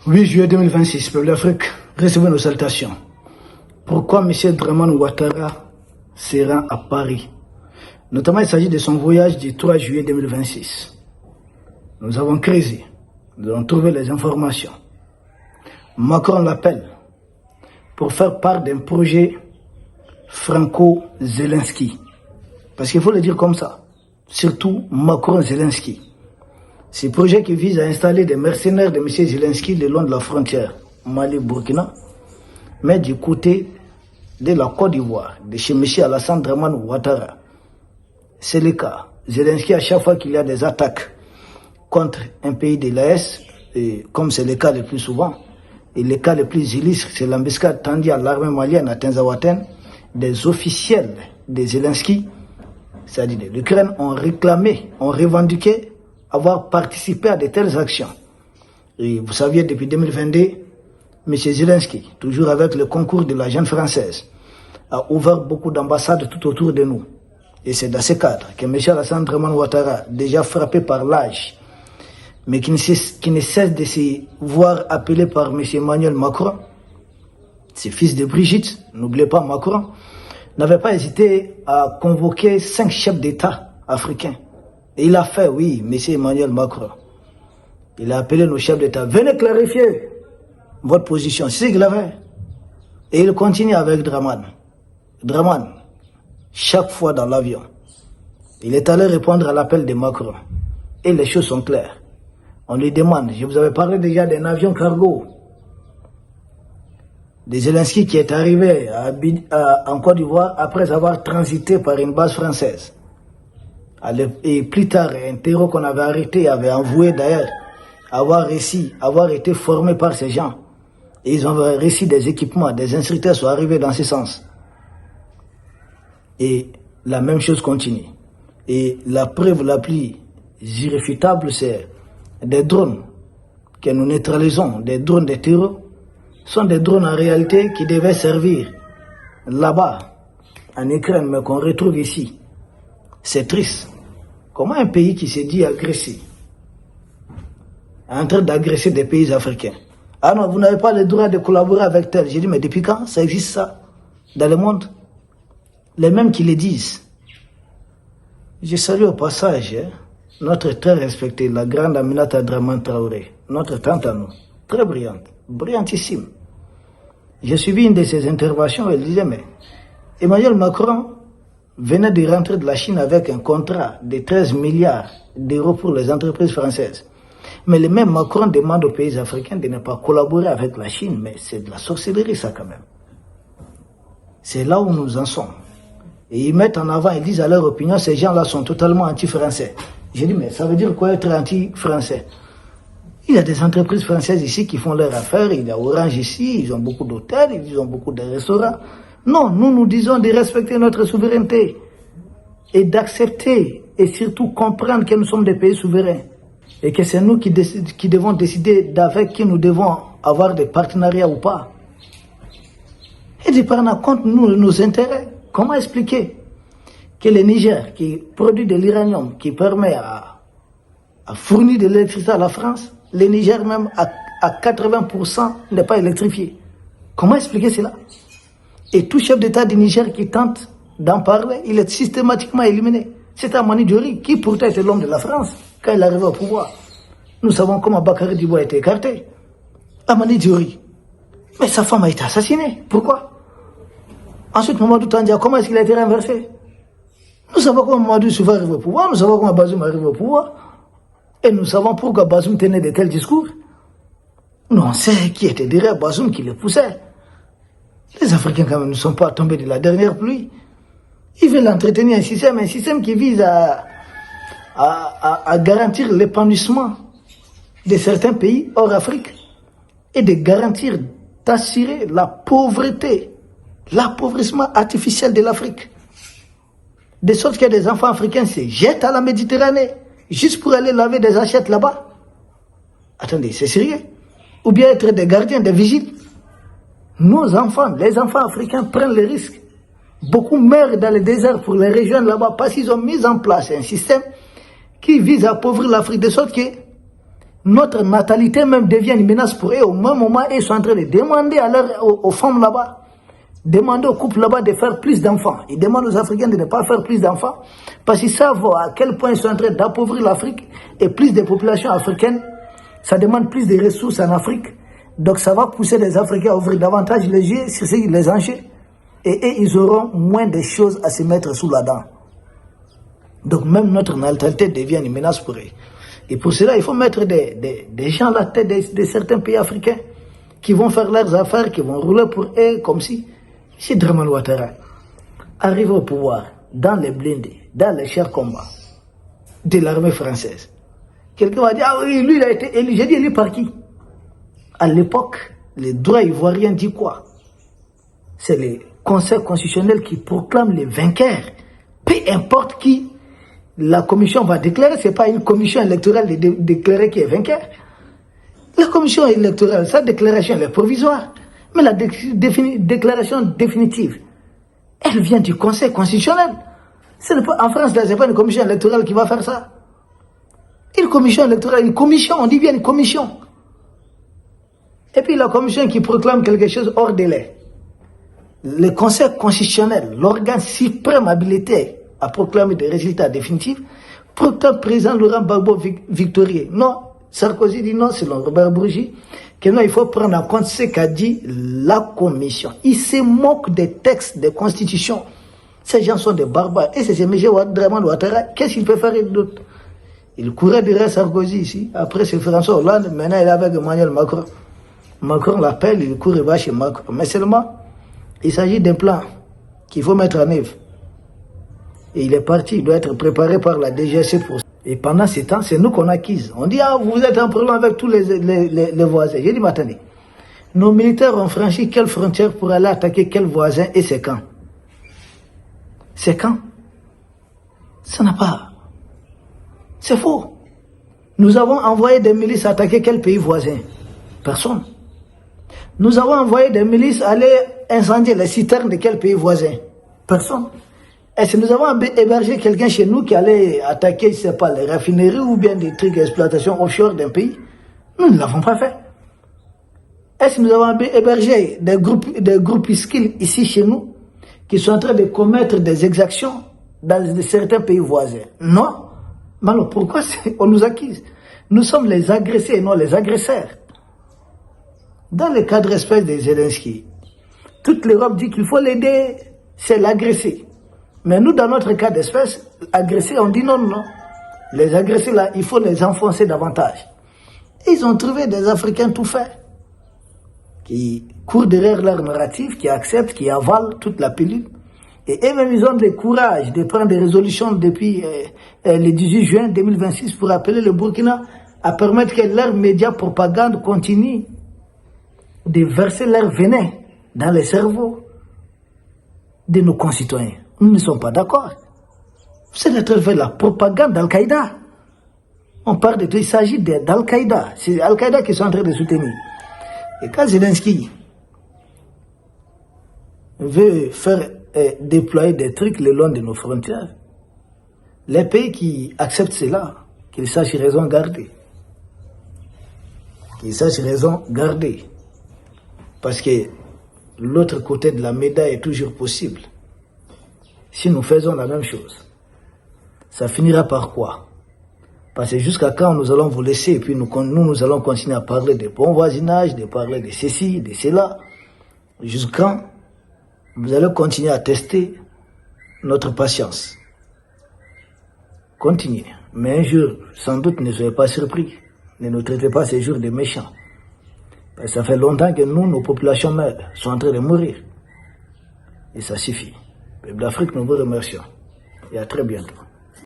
8 juillet 2026, peuple d'Afrique, recevez nos salutations. Pourquoi M. Dramane Ouattara se rend à Paris? Notamment, il s'agit de son voyage du 3 juillet 2026. Nous avons creusé, nous avons trouvé les informations. Macron l'appelle pour faire part d'un projet franco-Zelensky. Parce qu'il faut le dire comme ça, surtout Macron-Zelensky. Ce projet qui vise à installer des mercenaires de M. Zelensky le long de la frontière Mali-Burkina, mais du côté de la Côte d'Ivoire, de chez M. Alassane Dramane Ouattara. C'est le cas. Zelensky, à chaque fois qu'il y a des attaques contre un pays de l'AES, comme c'est le cas le plus souvent, et le cas le plus illustre, c'est l'embuscade tendue à l'armée malienne à Tinzaouaten, des officiels de Zelensky, c'est-à-dire de l'Ukraine, ont réclamé, ont revendiqué avoir participé à de telles actions. Et vous saviez, depuis 2022, M. Zelensky, toujours avec le concours de la jeune française, a ouvert beaucoup d'ambassades tout autour de nous. Et c'est dans ce cadre que M. Alassane Dramane Ouattara, déjà frappé par l'âge, mais qui ne cesse de se voir appelé par M. Emmanuel Macron, c'est fils de Brigitte, n'oubliez pas Macron, n'avait pas hésité à convoquer 5 chefs d'État africains. Et il a fait, oui, M. Emmanuel Macron. Il a appelé nos chefs d'État. Venez clarifier votre position. C'est ce qu'il a fait. Et il continue avec Dramane. Dramane, chaque fois dans l'avion, il est allé répondre à l'appel de Macron. Et les choses sont claires. On lui demande, je vous avais parlé déjà d'un avion cargo de Zelensky qui est arrivé en Côte d'Ivoire après avoir transité par une base française. Et plus tard, un terreau qu'on avait arrêté avait avoué d'ailleurs avoir été formé par ces gens. Et ils ont réussi des équipements, des instructeurs sont arrivés dans ce sens. Et la même chose continue. Et la preuve la plus irréfutable, c'est des drones que nous neutralisons, des drones de terreau, sont des drones en réalité qui devaient servir là-bas, en Ukraine, mais qu'on retrouve ici. C'est triste. Comment un pays qui s'est dit agressé est en train d'agresser des pays africains? Ah non, vous n'avez pas le droit de collaborer avec tel. J'ai dit, mais depuis quand ça existe ça dans le monde? Les mêmes qui le disent. Je salue au passage notre très respectée, la grande Aminata Dramane Traoré, notre tante à nous, très brillante, brillantissime. J'ai suivi une de ses interventions, elle disait, mais Emmanuel Macron venait de rentrer de la Chine avec un contrat de 13 milliards d'euros pour les entreprises françaises. Mais le même Macron demande aux pays africains de ne pas collaborer avec la Chine, mais c'est de la sorcellerie ça quand même. C'est là où nous en sommes. Et ils mettent en avant, ils disent à leur opinion, ces gens-là sont totalement anti-français. J'ai dit, mais ça veut dire quoi être anti-français? Il y a des entreprises françaises ici qui font leurs affaires, il y a Orange ici, ils ont beaucoup d'hôtels, ils ont beaucoup de restaurants. Non, nous disons de respecter notre souveraineté et d'accepter et surtout comprendre que nous sommes des pays souverains et que c'est nous qui devons décider d'avec qui nous devons avoir des partenariats ou pas. Et de prendre en compte nos intérêts. Comment expliquer que le Niger, qui produit de l'uranium, qui permet à fournir de l'électricité à la France, le Niger même à 80% n'est pas électrifié? Comment expliquer cela? Et tout chef d'État du Niger qui tente d'en parler, il est systématiquement éliminé. C'est Amani Diori, qui pourtant était l'homme de la France, quand il arrive au pouvoir. Nous savons comment Bakary Dibo a été écarté. Amani Diori. Mais sa femme a été assassinée. Pourquoi? Ensuite, Mamadou Tandia, comment est-ce qu'il a été renversé? Nous savons comment Mamadou Soufa arrive au pouvoir, nous savons comment Bazoum arrive au pouvoir. Et nous savons pourquoi Bazoum tenait de tels discours. Nous, on sait qui était derrière Bazoum, qui le poussait. Les Africains, quand même, ne sont pas tombés de la dernière pluie. Ils veulent entretenir un système qui vise à garantir l'épanouissement de certains pays hors Afrique et de garantir, d'assurer la pauvreté, l'appauvrissement artificiel de l'Afrique. De sorte que des enfants africains se jettent à la Méditerranée juste pour aller laver des assiettes là-bas. Attendez, c'est sérieux? Ou bien être des gardiens, des vigiles? Nos enfants, les enfants africains prennent le risque. Beaucoup meurent dans le désert pour les rejoindre là-bas parce qu'ils ont mis en place un système qui vise à appauvrir l'Afrique de sorte que notre natalité même devient une menace pour eux. Au même moment, ils sont en train de demander aux femmes là-bas, demander aux couples là-bas de faire plus d'enfants. Ils demandent aux Africains de ne pas faire plus d'enfants parce qu'ils savent à quel point ils sont en train d'appauvrir l'Afrique et plus de populations africaines. Ça demande plus de ressources en Afrique. Donc ça va pousser les Africains à ouvrir davantage les yeux sur les enjeux. Et ils auront moins de choses à se mettre sous la dent. Donc même notre natalité devient une menace pour eux. Et pour cela, il faut mettre des gens à la tête de certains pays africains qui vont faire leurs affaires, qui vont rouler pour eux comme si Dramane Ouattara arrive au pouvoir dans les blindés, dans les chars combats de l'armée française. Quelqu'un va dire, ah oui, lui il a été élu. J'ai dit, élu par qui? À l'époque, les droits ivoiriens disent quoi? C'est le Conseil constitutionnel qui proclame les vainqueurs. Peu importe qui la commission va déclarer, ce n'est pas une commission électorale de déclarer qui est vainqueur. La commission électorale, sa déclaration elle est provisoire. Mais la déclaration définitive, elle vient du Conseil constitutionnel. En France, ce n'est pas une commission électorale qui va faire ça. Une commission électorale, une commission, on dit bien une commission. Et puis la commission qui proclame quelque chose hors délai. Le Conseil constitutionnel, l'organe suprême habilité à proclamer des résultats définitifs, proclame président Laurent Gbagbo victorieux. Non, Sarkozy dit non, selon Robert Bourgi, que non, il faut prendre en compte ce qu'a dit la commission. Il se moque des textes des constitutions. Ces gens sont des barbares. Et c'est ce M. Dramane Ouattara, qu'est-ce qu'il peut faire d'autre? Il courait derrière Sarkozy ici. Après, c'est François Hollande. Maintenant, il est avec Emmanuel Macron. Macron l'appelle, il court et va chez Macron. Mais seulement, il s'agit d'un plan qu'il faut mettre en œuvre. Et il est parti, il doit être préparé par la DGSE pour ça. Et pendant ce temps, c'est nous qu'on acquise. On dit, ah, vous êtes en problème avec tous les voisins. J'ai dit, mais attendez, nos militaires ont franchi quelle frontière pour aller attaquer quel voisin et c'est quand? C'est quand? Ça n'a pas. C'est faux. Nous avons envoyé des milices attaquer quel pays voisin? Personne. Nous avons envoyé des milices aller incendier les citernes de quel pays voisin? Personne. Est-ce que nous avons hébergé quelqu'un chez nous qui allait attaquer, je ne sais pas, les raffineries ou bien des trucs d'exploitation offshore d'un pays? Nous ne l'avons pas fait. Est-ce que nous avons hébergé des groupuscules ici chez nous qui sont en train de commettre des exactions dans certains pays voisins? Non. Mais alors pourquoi on nous accuse? Nous sommes les agressés et non les agresseurs. Dans le cadre espèce de Zelensky, toute l'Europe dit qu'il faut l'aider, c'est l'agressé. Mais nous, dans notre cas d'espèce, agressés, on dit non, non. Les agressés, là, il faut les enfoncer davantage. Et ils ont trouvé des Africains tout faits, qui courent derrière leur narratif, qui acceptent, qui avalent toute la pilule. Et eux-mêmes, ils ont le courage de prendre des résolutions depuis le 18 juin 2026 pour appeler le Burkina à permettre que leurs médias propagande continuent de verser leur venin dans les cerveaux de nos concitoyens. Nous ne sommes pas d'accord. C'est d'être fait la propagande d'Al-Qaïda. On parle de tout, il s'agit d'Al-Qaïda. C'est Al-Qaïda qui sont en train de soutenir. Et quand Zelensky veut faire déployer des trucs le long de nos frontières, les pays qui acceptent cela, qu'ils sachent raison garder. Qu'ils sachent raison garder. Parce que l'autre côté de la médaille est toujours possible. Si nous faisons la même chose, ça finira par quoi? Parce que jusqu'à quand nous allons vous laisser et puis nous allons continuer à parler de bon voisinage, de parler de ceci, de cela. Jusqu'à quand vous allez continuer à tester notre patience. Continuez. Mais un jour, sans doute, ne soyez pas surpris. Ne nous traitez pas ces jours de méchants. Parce que ça fait longtemps que nous, nos populations meurent, sont en train de mourir. Et ça suffit. Peuple d'Afrique, nous vous remercions. Et à très bientôt.